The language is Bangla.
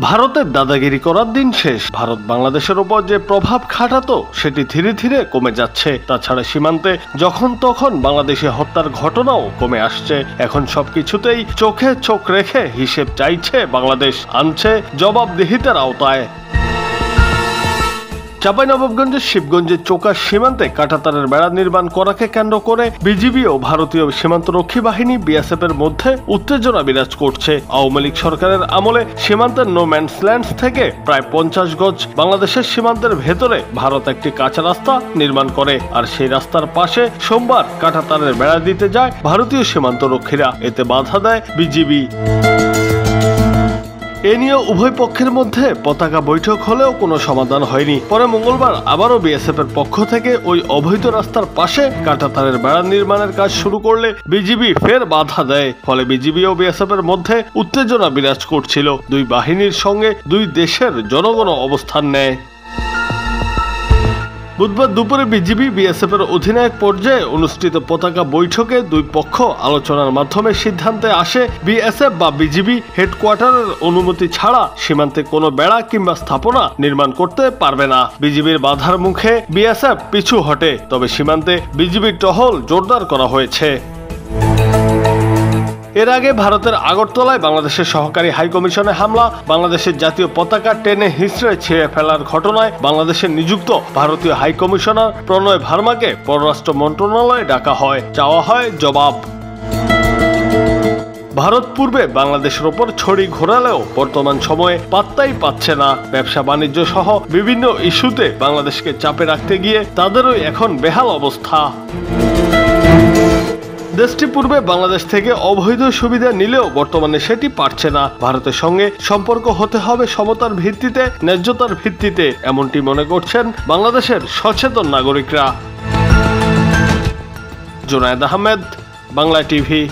ভারতের দাদাগিরি করার দিন শেষ। ভারত বাংলাদেশের উপর যে প্রভাব খাটাতো সেটি ধীরে ধীরে কমে যাচ্ছে। তাছাড়া সীমান্তে যখন তখন বাংলাদেশে হত্যার ঘটনাও কমে আসছে। এখন সবকিছুতেই চোখে চোখ রেখে হিসেব চাইছে বাংলাদেশ, আনছে জবাবদিহিতার আওতায়। চাঁপাইনবাবগঞ্জের শিবগঞ্জের চোকা সীমান্তে কাঁটাতারের বেড়া নির্মাণ করাকে কেন্দ্র করে বিজিবি ও ভারতীয় সীমান্তরক্ষী বাহিনী বিএসএফ এর মধ্যে উত্তেজনা বিরাজ করছে। আওয়ামী লীগ সরকারের আমলে সীমান্তের নো ম্যানস ল্যান্ড থেকে প্রায় 50 গজ বাংলাদেশের সীমান্তের ভেতরে ভারত একটি কাঁচা রাস্তা নির্মাণ করে, আর সেই রাস্তার পাশে সোমবার কাঁটাতারের বেড়া দিতে যায় ভারতীয় সীমান্তরক্ষীরা। এতে বাধা দেয় বিজিবি। এ নিয়ে উভয় পক্ষের মধ্যে পতাকা বৈঠক হলেও কোনো সমাধান হয়নি। পরে মঙ্গলবার আবারও বিএসএফ এর পক্ষ থেকে ওই অবৈধ রাস্তার পাশে কাঁটাতারের বেড়া নির্মাণের কাজ শুরু করলে বিজিবি ফের বাধা দেয়। ফলে বিজিবি ও বিএসএফ এর মধ্যে উত্তেজনা বিরাজ করছিল। দুই বাহিনীর সঙ্গে দুই দেশের জনগণ অবস্থান নেয়। বুধবার দুপুরে বিজিবি বিএসএফ এর অধিনায়ক পর্যায়ে অনুষ্ঠিত পতাকা বৈঠকে দুই পক্ষ আলোচনার মাধ্যমে সিদ্ধান্তে আসে বিএসএফ বা বিজিবি হেডকোয়ার্টারের অনুমতি ছাড়া সীমান্তে কোনো বেড়া কিংবা স্থাপনা নির্মাণ করতে পারবে না। বিজিবির বাধার মুখে বিএসএফ পিছু হটে, তবে সীমান্তে বিজিবির টহল জোরদার করা হয়েছে। এর আগে ভারতের আগরতলায় বাংলাদেশের সহকারী হাইকমিশনে হামলা, বাংলাদেশের জাতীয় পতাকা টেনে হিঁচড়ে ছিঁড়ে ফেলার ঘটনায় বাংলাদেশের নিযুক্ত ভারতীয় হাইকমিশনার প্রণয় ভার্মাকে পররাষ্ট্র মন্ত্রণালয়ে ডাকা হয়। চাওয়া হয় জবাব। ভারত পূর্বে বাংলাদেশের ওপর ছড়ি ঘোরালেও বর্তমান সময়ে পাত্তাই পাচ্ছে না। ব্যবসা বাণিজ্য সহ বিভিন্ন ইস্যুতে বাংলাদেশকে চাপে রাখতে গিয়ে তাদেরও এখন বেহাল অবস্থা। দেশটি পূর্বে বাংলাদেশ থেকে অবৈধ সুবিধা নিলেও বর্তমানে সেটি পারছে না। ভারতের সঙ্গে সম্পর্ক হতে হবে সমতার ভিত্তিতে, ন্যায্যতার ভিত্তিতে, এমনটি মনে করছেন বাংলাদেশের সচেতন নাগরিকরা। জুনায়েদ আহমেদ, বাংলা টিভি।